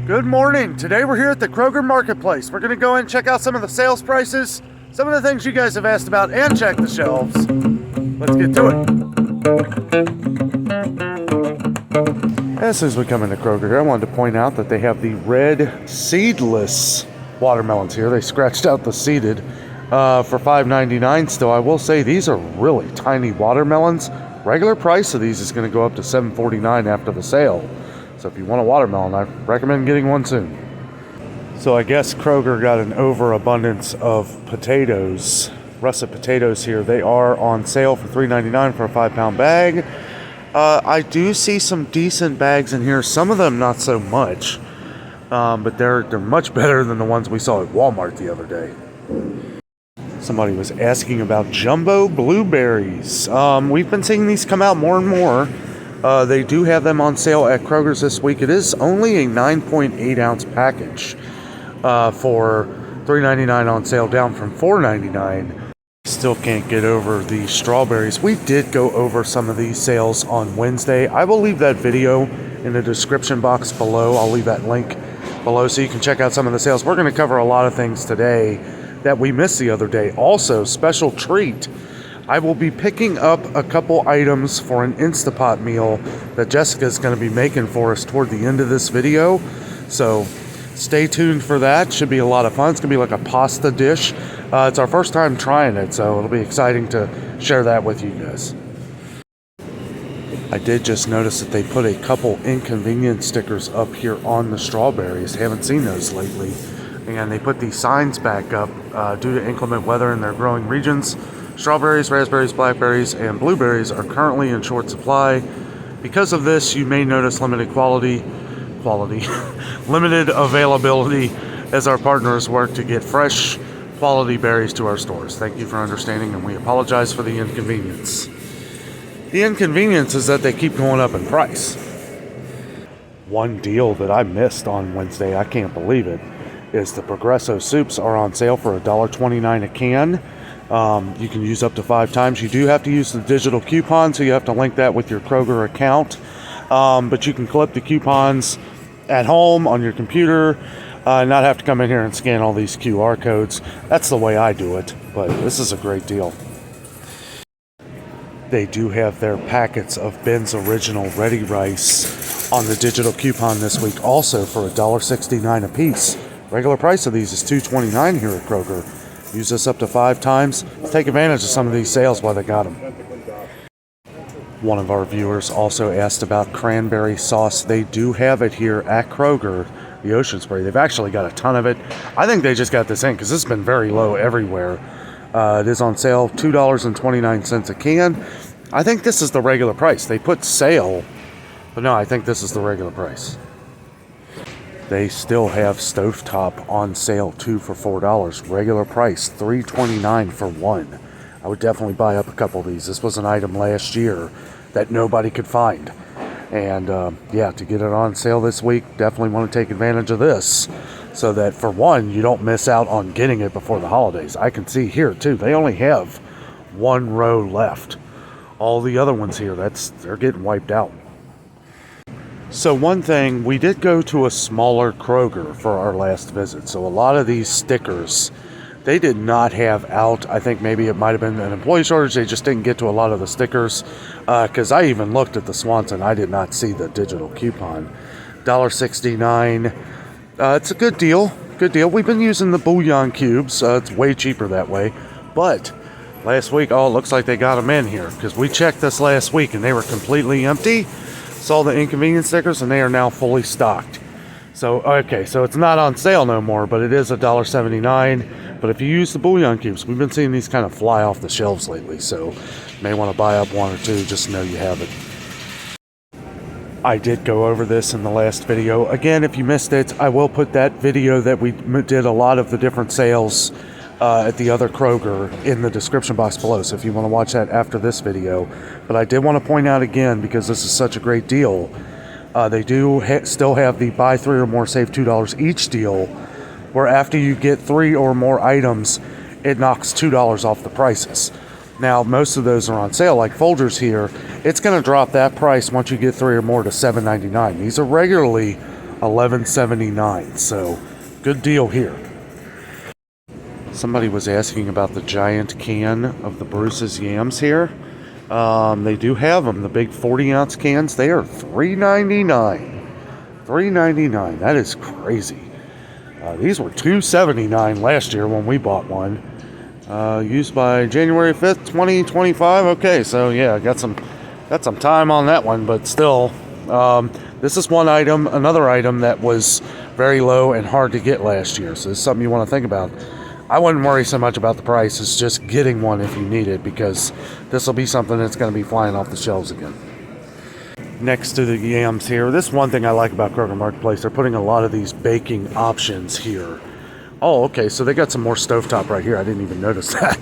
Good morning. Today we're here at the Kroger Marketplace. We're going to go in and check out some of the sales prices, some of the things you guys have asked about, and check the shelves. Let's get to it. As soon as we come into Kroger here, I wanted to point out that they have the red seedless watermelons here. They scratched out the seeded for $5.99 still. I will say these are really tiny watermelons. Regular price of these is going to go up to $7.49 after the sale. So if you want a watermelon, I recommend getting one soon. So I guess Kroger got an overabundance of potatoes, russet potatoes here. They are on sale for $3.99 for a 5-pound bag. I do see some decent bags in here. Some of them not so much, but they're much better than the ones we saw at Walmart the other day. Somebody was asking about jumbo blueberries. We've been seeing these come out more and more. They do have them on sale at Kroger's this week. It is only a 9.8 ounce package for $3.99 on sale, down from $4.99. Still can't get over the strawberries. We did go over some of these sales on Wednesday. I will leave that video in the description box below. I'll leave that link below so you can check out some of the sales. We're going to cover a lot of things today that we missed the other day. Also, special treat. I will be picking up a couple items for an Instapot meal that Jessica's going to be making for us toward the end of this video. So stay tuned for that. Should be a lot of fun. It's going to be like a pasta dish. It's our first time trying it, so it'll be exciting to share that with you guys. I did just notice that they put a couple inconvenience stickers up here on the strawberries. Haven't seen those lately. And they put these signs back up due to inclement weather in their growing regions. Strawberries, raspberries, blackberries, and blueberries are currently in short supply. Because of this, you may notice limited limited availability as our partners work to get fresh, quality berries to our stores. Thank you for understanding, and we apologize for the inconvenience. The inconvenience is that they keep going up in price. One deal that I missed on Wednesday, I can't believe it, is the Progresso soups are on sale for $1.29 a can. You can use up to 5 times. You do have to use the digital coupon, so you have to link that with your Kroger account. But you can clip the coupons at home on your computer, not have to come in here and scan all these QR codes. That's the way I do it, but this is a great deal. They do have their packets of Ben's Original Ready Rice on the digital coupon this week, also for $1.69 a piece. Regular price of these is $2.29 here at Kroger. Use this up to 5 times. Take advantage of some of these sales while they got them. One of our viewers also asked about cranberry sauce. They do have it here at Kroger, the Ocean Spray. They've actually got a ton of it. I think they just got this in because this has been very low everywhere. It is on sale, $2.29 a can. I think this is the regular price. They put sale, but no, I think this is the regular price. They still have stovetop on sale too for $4. Regular price $3.29 for one. I would definitely buy up a couple of these. This was an item last year that nobody could find. And yeah, to get it on sale this week, definitely want to take advantage of this. So that for one, you don't miss out on getting it before the holidays. I can see here too, they only have 1 row left. All the other ones here, they're getting wiped out. So one thing, we did go to a smaller Kroger for our last visit. So a lot of these stickers, they did not have out. I think maybe it might have been an employee shortage. They just didn't get to a lot of the stickers. Because I even looked at the Swanson. I did not see the digital coupon. $1.69. It's a good deal. Good deal. We've been using the bouillon cubes. It's way cheaper that way. But last week, it looks like they got them in here. Because we checked this last week and they were completely empty. Saw the inconvenience stickers and they are now fully stocked. So okay, so it's not on sale no more, but it is $1.79. But if you use the bouillon cubes, we've been seeing these kind of fly off the shelves lately, so you may want to buy up 1 or 2 just to know you have it. I did go over this in the last video. Again, if you missed it, I will put that video that we did a lot of the different sales at the other Kroger in the description box below, so if you want to watch that after this video. But I did want to point out again, because this is such a great deal, they do still have the buy 3 or more save $2 each deal, where after you get 3 or more items, it knocks $2 off the prices. Now, most of those are on sale, like Folgers here. It's going to drop that price once you get 3 or more to $7.99. These are regularly $11.79. So good deal here. Somebody was asking about the giant can of the Bruce's yams here. They do have them, the big 40-ounce cans. They are $3.99. $3.99. That is crazy. These were $2.79 last year when we bought one. Used by January 5th, 2025. Okay, so yeah, got some time on that one, but still, this is one item, another item that was very low and hard to get last year. So it's something you want to think about. I wouldn't worry so much about the price. It's just getting one if you need it, because this will be something that's going to be flying off the shelves again. Next to the yams here, this one thing I like about Kroger Marketplace, they're putting a lot of these baking options here. Oh, okay, so they got some more stovetop right here. I didn't even notice that.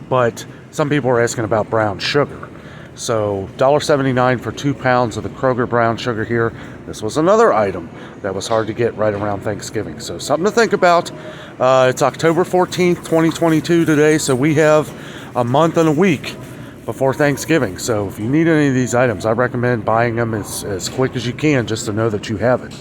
But some people are asking about brown sugar. So $1.79 for 2 pounds of the Kroger brown sugar here. This was another item that was hard to get right around Thanksgiving. So something to think about. It's October 14th, 2022 today. So we have a month and a week before Thanksgiving. So if you need any of these items, I recommend buying them as quick as you can, just to know that you have it.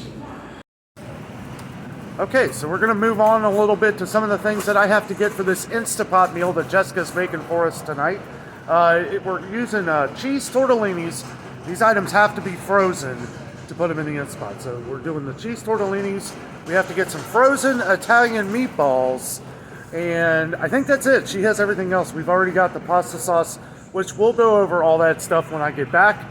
Okay, so we're going to move on a little bit to some of the things that I have to get for this Instapot meal that Jessica's making for us tonight. We're using cheese tortellinis. These items have to be frozen to put them in the Instapot. So we're doing the cheese tortellinis. We have to get some frozen Italian meatballs. And I think that's it. She has everything else. We've already got the pasta sauce, which we'll go over all that stuff when I get back.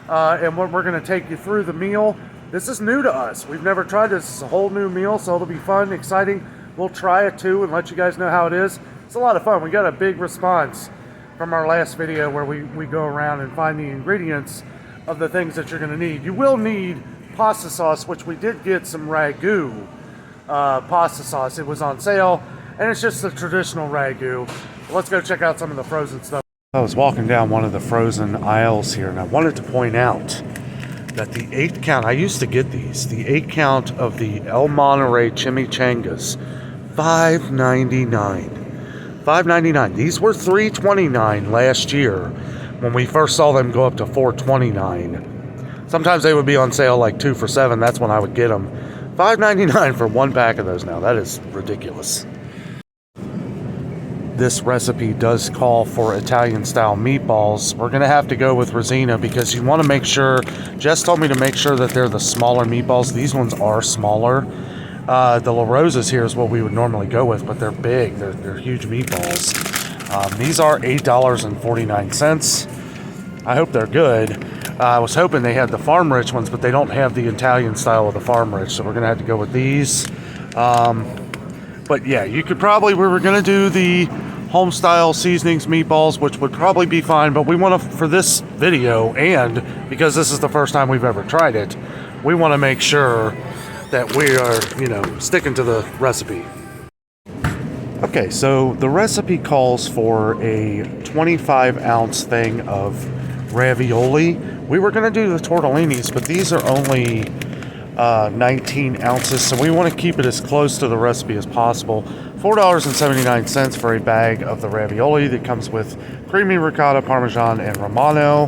And we're going to take you through the meal. This is new to us. We've never tried this. It's a whole new meal, so it'll be fun, exciting. We'll try it too and let you guys know how it is. It's a lot of fun. We got a big response from our last video where we go around and find the ingredients of the things that you're going to need. You will need pasta sauce, which we did get some ragu pasta sauce. It was on sale, and it's just the traditional ragu. Let's go check out some of the frozen stuff. I was walking down one of the frozen aisles here, and I wanted to point out that the 8 count, I used to get these, the 8 count of the El Monterey chimichangas, $5.99. $5.99. These were $3.29 last year when we first saw them go up to $4.29. Sometimes they would be on sale like 2 for $7. That's when I would get them. $5.99 for 1 pack of those now. That is ridiculous. This recipe does call for Italian-style meatballs. We're going to have to go with Rosina because you want to make sure, Jess told me to make sure that they're the smaller meatballs. These ones are smaller. The La Rosa's here is what we would normally go with, but they're big. They're huge meatballs. These are $8.49. I hope they're good. I was hoping they had the Farm Rich ones, but they don't have the Italian style of the Farm Rich, so we're going to have to go with these. But yeah, you could probably, we were going to do the home style seasonings meatballs, which would probably be fine, but we want to, for this video, and because this is the first time we've ever tried it, we want to make sure that we are, sticking to the recipe. Okay, so the recipe calls for a 25-ounce thing of ravioli. We were going to do the tortellinis, but these are only 19 ounces, so we want to keep it as close to the recipe as possible. $4.79 for a bag of the ravioli that comes with creamy ricotta, parmesan, and romano,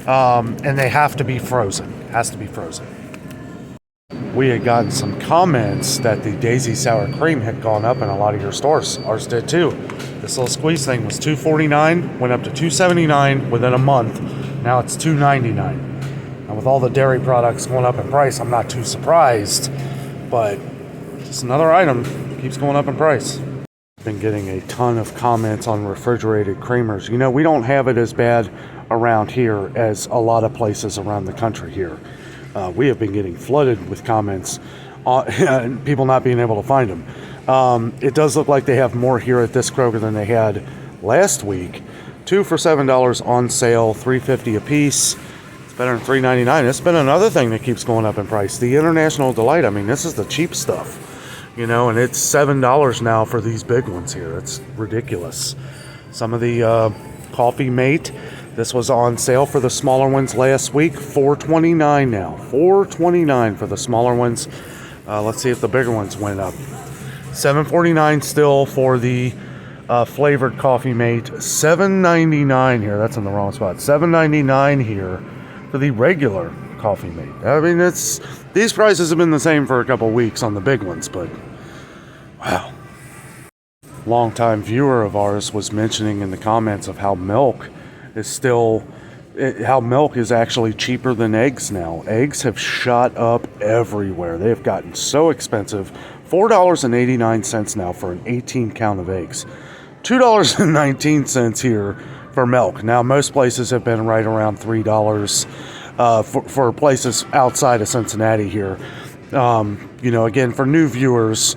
and they have to be frozen. Has to be frozen. We had gotten some comments that the Daisy Sour Cream had gone up in a lot of your stores. Ours did too. This little squeeze thing was $2.49, went up to $2.79 within a month. Now it's $2.99. And with all the dairy products going up in price, I'm not too surprised, but just another item keeps going up in price. I've been getting a ton of comments on refrigerated creamers. We don't have it as bad around here as a lot of places around the country here. We have been getting flooded with comments on people not being able to find them. It does look like they have more here at this Kroger than they had last week. 2 for $7 on sale, $3.50 a piece. It's better than $3.99. It's been another thing that keeps going up in price. The International Delight. I mean, this is the cheap stuff, and it's $7 now for these big ones here. It's ridiculous. Some of the Coffee Mate. This was on sale for the smaller ones last week, $4.29 now. $4.29 for the smaller ones. Let's see if the bigger ones went up. $7.49 still for the flavored Coffee Mate. $7.99 here. That's in the wrong spot. $7.99 here for the regular Coffee Mate. I mean, these These prices have been the same for a couple weeks on the big ones, but wow. Longtime viewer of ours was mentioning in the comments of how milk is actually cheaper than eggs now. Eggs have shot up everywhere. They have gotten so expensive. $4.89 now for an 18 count of eggs. $2.19 here for milk. Now, most places have been right around $3 for places outside of Cincinnati here. Again, for new viewers,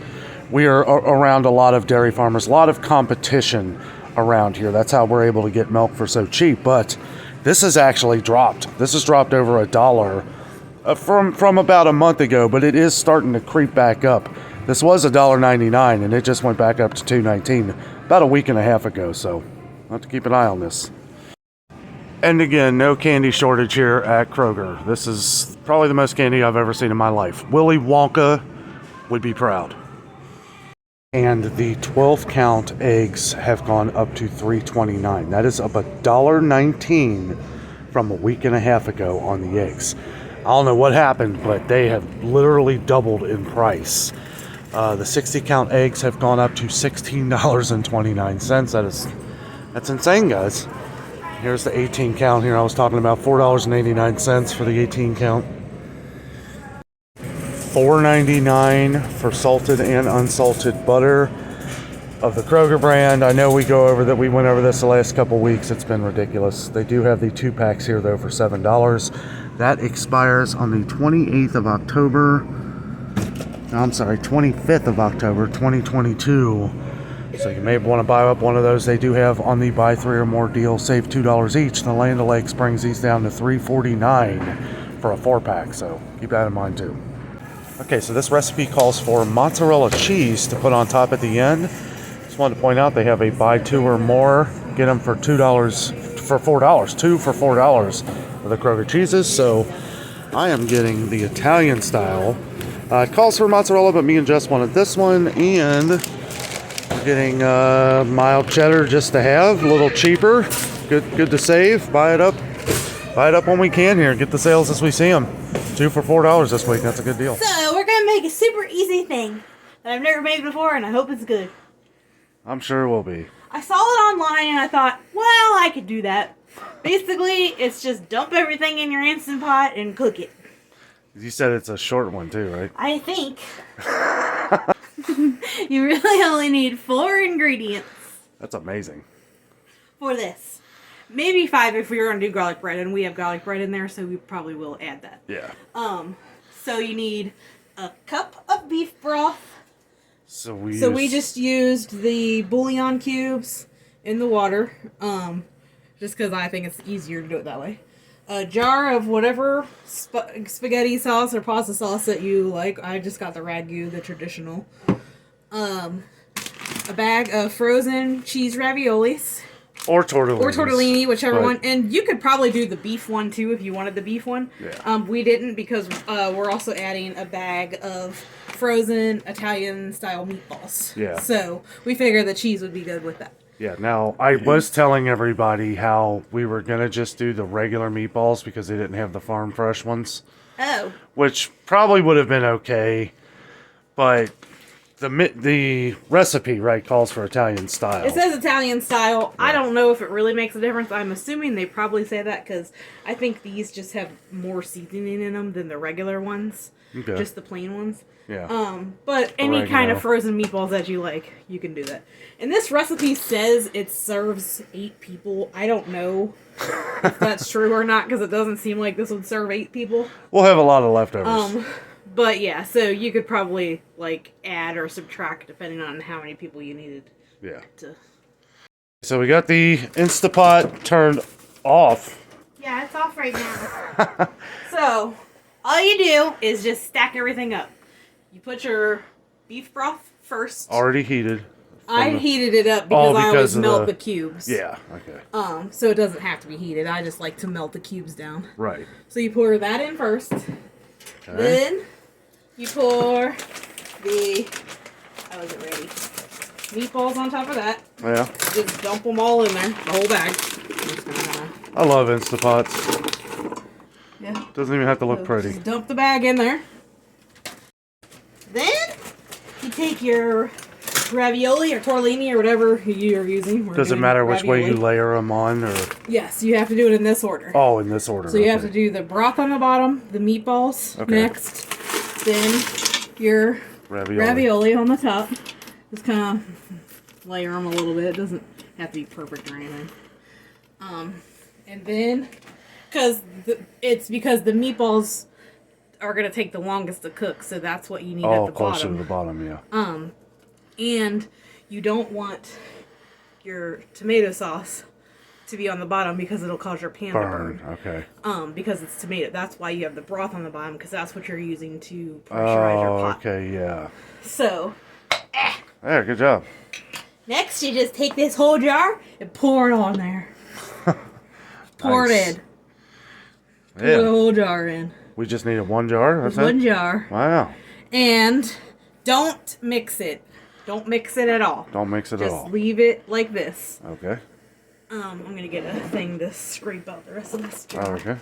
we are around a lot of dairy farmers, a lot of competition around here. That's how we're able to get milk for so cheap. But this has actually dropped. This has dropped over $1 from about a month ago, but it is starting to creep back up. This was $1.99, and it just went back up to $2.19 about a week and a half ago. So I'll have to keep an eye on this. And again, no candy shortage here at Kroger. This is probably the most candy I've ever seen in my life. Willy Wonka would be proud. And the 12 count eggs have gone up to $3.29. That is up $1.19 from a week and a half ago on the eggs. I don't know what happened, but they have literally doubled in price. The 60 count eggs have gone up to $16.29. That's insane, guys. Here's the 18 count here. I was talking about $4.89 for the 18 count. $4.99 for salted and unsalted butter of the Kroger brand. I know we went over this the last couple weeks. It's been ridiculous. They do have the 2 packs here though for $7. That expires on the 25th of October 2022. So you may want to buy up one of those. They do have on the buy 3 or more deal, save $2 each. The Land O'Lakes brings these down to $3.49 for a 4-pack. So keep that in mind too. Okay, so this recipe calls for mozzarella cheese to put on top at the end. Just wanted to point out they have a buy 2 or more, get them for $2 for $4, 2 for $4 for the Kroger cheeses. So I am getting the Italian style. It calls for mozzarella, but me and Jess wanted this one, and we're getting mild cheddar just to have, a little cheaper, good to save. Buy it up when we can here. Get the sales as we see them. 2 for $4 this week. That's a good deal. So we're gonna make a super easy thing that I've never made before, and I hope it's good. I'm sure it will be. I saw it online, and I thought, well, I could do that. Basically, it's just dump everything in your Instant Pot and cook it. You said it's a short one too, right? I think. You really only need 4 ingredients. That's amazing. For this. Maybe 5 if we were going to do garlic bread, and we have garlic bread in there, so we probably will add that. Yeah. So you need a cup of beef broth. So we just used the bouillon cubes in the water, just because I think it's easier to do it that way. A jar of whatever spaghetti sauce or pasta sauce that you like. I just got the ragu, the traditional. A bag of frozen cheese raviolis. Or tortellini, whichever one. And you could probably do the beef one too if you wanted the beef one. Yeah. We didn't because we're also adding a bag of frozen Italian style meatballs. Yeah. So we figured the cheese would be good with that. Yeah. Now I was telling everybody how we were gonna just do the regular meatballs because they didn't have the farm fresh ones. Oh. Which probably would have been okay, but the recipe, right, calls for Italian style. It says Italian style. Yeah. I don't know if it really makes a difference. I'm assuming they probably say that because I think these just have more seasoning in them than the regular ones. Okay. Just the plain ones. Yeah. But any kind of frozen meatballs that you like, you can do that. And this recipe says it serves 8 people. I don't know if that's true or not because it doesn't seem like this would serve 8 people. We'll have a lot of leftovers. But yeah, so you could probably like add or subtract depending on how many people you needed. Yeah. To... So we got the Instapot turned off. Yeah, it's off right now. So all you do is just stack everything up. You put your beef broth first. Already heated. I heated it up because I always melt the cubes. Yeah, okay. So it doesn't have to be heated. I just like to melt the cubes down. Right. So you pour that in first. Okay. Then you pour the, I wasn't ready, meatballs on top of that. Yeah. Just dump them all in there, the whole bag. I love Instapots. Yeah. Doesn't even have to look pretty. Just dump the bag in there. take your ravioli or tortellini or whatever you're using. Does it matter which way you layer them on? Or yes, you have to do it in this order. Oh, in this order. So you have to do the broth on the bottom, the meatballs next, then your ravioli on the top. Just kind of layer them a little bit. It doesn't have to be perfect or anything. And then, because the meatballs are going to take the longest to cook, so that's what you need at the bottom. Oh, closer to the bottom, yeah. And you don't want your tomato sauce to be on the bottom because it'll cause your pan to burn. Okay. Because it's tomato. That's why you have the broth on the bottom, because that's what you're using to pressurize your pot. Okay, yeah. So. Yeah, good job. Next, you just take this whole jar and pour it on there. Pour it in. Pour the whole jar in. We just needed one jar? That's one jar. Wow. And don't mix it. Don't mix it at all. Don't mix it at all. Just leave it like this. Okay. I'm going to get a thing to scrape out the rest of this jar. Oh, okay.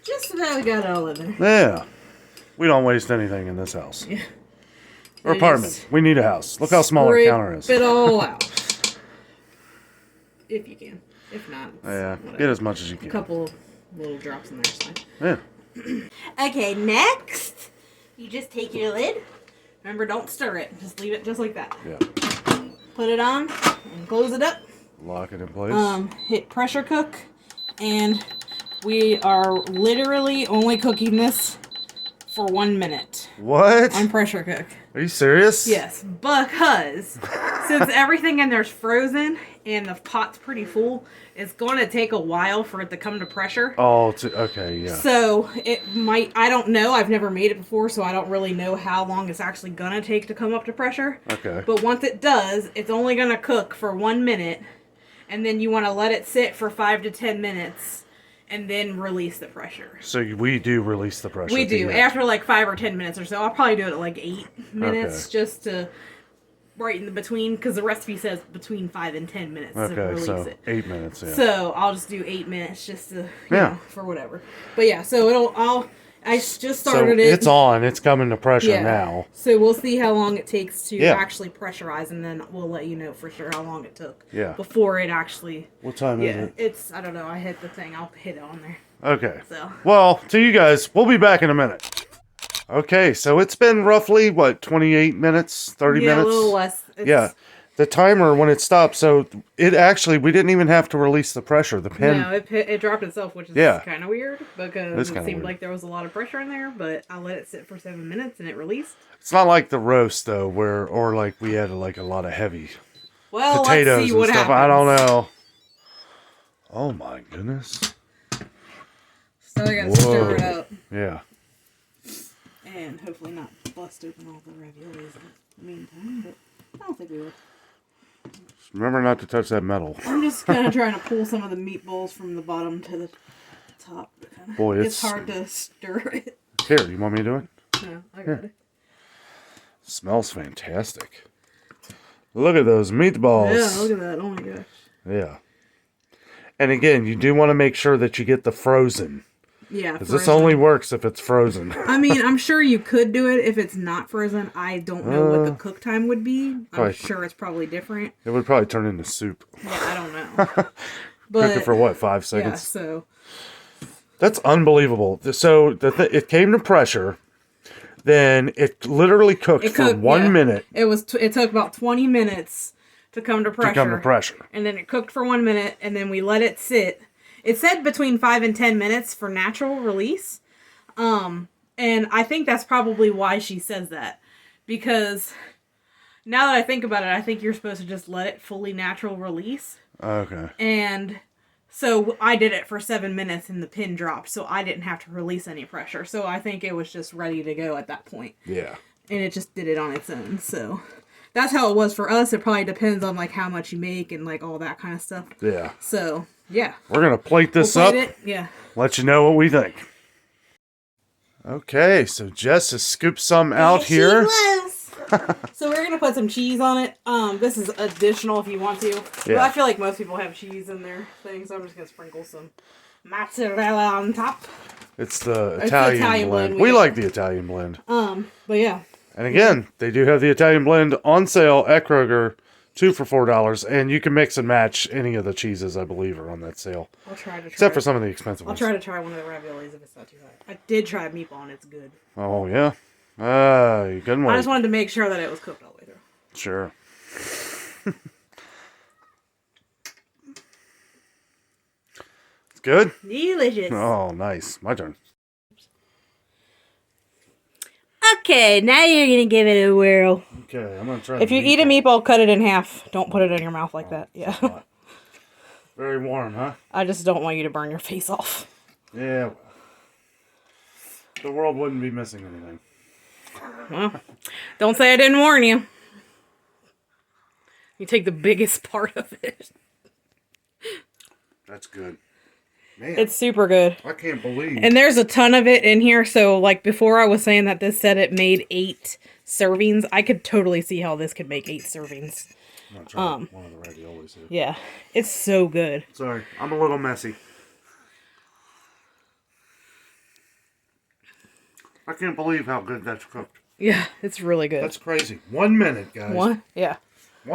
Just so that we got it all in there. Yeah. We don't waste anything in this house. Yeah. Or apartment. We need a house. Look how small our counter is. Scrape it all out. If you can. If not, whatever. Get as much as you can. A couple little drops in there is fine. Yeah. Okay, next, you just take your lid. Remember, don't stir it. Just leave it just like that. Yeah. Put it on and close it up. Lock it in place. Hit pressure cook. And we are literally only cooking this for 1 minute. What? On pressure cook. Are you serious? Yes, because since everything in there's frozen and the pot's pretty full, it's going to take a while for it to come to pressure. Oh, okay, yeah. So it might, I don't know, I've never made it before, so I don't really know how long it's actually going to take to come up to pressure. Okay. But once it does, it's only going to cook for 1 minute, and then you want to let it sit for 5 to 10 minutes. And then release the pressure. So we do release the pressure. We do. After like 5 or 10 minutes or so. I'll probably do it at like 8 minutes just to right in the between, because the recipe says between 5 and 10 minutes to release it. 8 minutes, yeah. So I'll just do 8 minutes just to, you know, for whatever. But yeah, so I just started it. It's on. It's coming to pressure now. So we'll see how long it takes to actually pressurize, and then we'll let you know for sure how long it took. Yeah. Before it actually. What time is it? It's, I don't know. I hit the thing. I'll hit it on there. Okay. So. Well, to you guys, we'll be back in a minute. Okay, so it's been roughly, 28 minutes? 30 minutes? Yeah, a little less. Yeah. The timer, when it stopped, so it actually, we didn't even have to release the pressure. The pin. No, it dropped itself, which is kind of weird, because it seemed like there was a lot of pressure in there, but I let it sit for 7 minutes and it released. It's not like the roast, though, or like we had like a lot of heavy potatoes let's see what and stuff. happens. I don't know. Oh my goodness. So I gotta stir it up. Yeah. And hopefully not bust open all the raviolis in the meantime, but I don't think we will. Remember not to touch that metal. I'm just kind of trying to pull some of the meatballs from the bottom to the top. Boy, it's hard to stir it. Here, you want me to do it? No, I got it. Smells fantastic. Look at those meatballs. Yeah, look at that. Oh my gosh. Yeah. And again, you do want to make sure that you get the frozen. Yeah. Because this only works if it's frozen. I mean, I'm sure you could do it if it's not frozen. I don't know what the cook time would be. I'm sure it's probably different. It would probably turn into soup. Yeah, I don't know. But cook it for what, 5 seconds? Yeah, so. That's unbelievable. So it came to pressure. Then it literally cooked for 1 minute. It took about 20 minutes to come to pressure. And then it cooked for 1 minute, and then we let it sit. It said between 5 and 10 minutes for natural release. And I think that's probably why she says that. Because now that I think about it, I think you're supposed to just let it fully natural release. Okay. And so I did it for 7 minutes and the pin dropped, so I didn't have to release any pressure. So I think it was just ready to go at that point. Yeah. And it just did it on its own. So that's how it was for us. It probably depends on like how much you make and like all that kind of stuff. Yeah. So yeah. We're gonna plate this up. Yeah. Let you know what we think. Okay, so Jess has scooped some out here. So we're gonna put some cheese on it. This is additional if you want to. Yeah. But I feel like most people have cheese in their thing, so I'm just gonna sprinkle some mozzarella on top. It's the Italian blend. We like the Italian blend. But yeah. And again, they do have the Italian blend on sale at Kroger, 2 for $4, and you can mix and match any of the cheeses, I believe, are on that sale. I'll try to try. Except for some of the expensive ones. I'll try to try one of the raviolis if it's not too hot. I did try meatball and it's good. Oh, yeah? You couldn't wait. I just wanted to make sure that it was cooked all the way through. Sure. It's good? Delicious. Oh, nice. My turn. Okay, now you're going to give it a whirl. Okay, I'm going to try. If you eat a meatball, cut it in half. Don't put it in your mouth like that. Yeah. Very warm, huh? I just don't want you to burn your face off. Yeah. The world wouldn't be missing anything. Well, don't say I didn't warn you. You take the biggest part of it. That's good. Man, it's super good. I can't believe. And there's a ton of it in here. So, like, before I was saying that this said it made 8 servings, I could totally see how this could make 8 servings. I'm going to try one of the raviolis here. Yeah. It's so good. Sorry, I'm a little messy. I can't believe how good that's cooked. Yeah, it's really good. That's crazy. 1 minute, guys. 1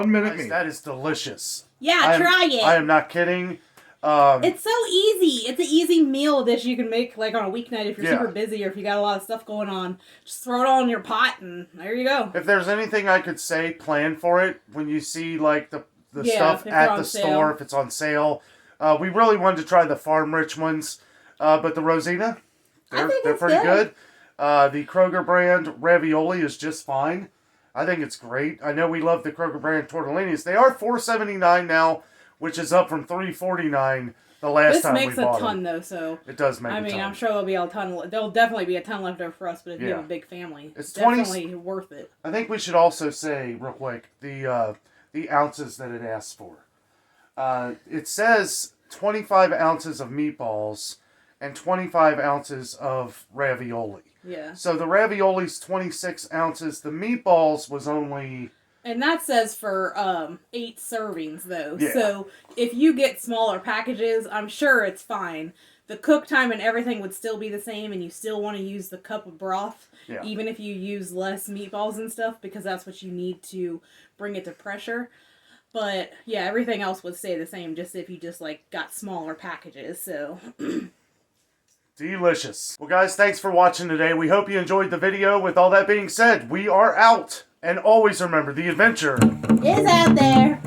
minute meat. That is delicious. Yeah, try it. I am not kidding. It's so easy. It's an easy meal dish you can make like on a weeknight if you're super busy or if you got a lot of stuff going on. Just throw it all in your pot and there you go. If there's anything I could say, plan for it when you see like the stuff at the store, if it's on sale. We really wanted to try the Farm Rich ones, but the Rosina, they're pretty good. The Kroger brand ravioli is just fine. I think it's great. I know we love the Kroger brand tortellinis. They are $4.79 now, which is up from $3.49 the last time we bought them. This makes a ton, though, so... It does make a ton. I mean, I'm sure there'll be a ton... There'll definitely be a ton left over for us, but if you have a big family, it's definitely worth it. I think we should also say, real quick, the ounces that it asks for. It says 25 ounces of meatballs and 25 ounces of ravioli. Yeah. So the ravioli's 26 ounces. The meatballs was only... And that says for 8 servings, though. Yeah. So if you get smaller packages, I'm sure it's fine. The cook time and everything would still be the same, and you still want to use the cup of broth, even if you use less meatballs and stuff, because that's what you need to bring it to pressure. But, yeah, everything else would stay the same, just if you just, like, got smaller packages, so... Delicious. Well, guys, thanks for watching today. We hope you enjoyed the video. With all that being said, we are out. And always remember, the adventure is out there.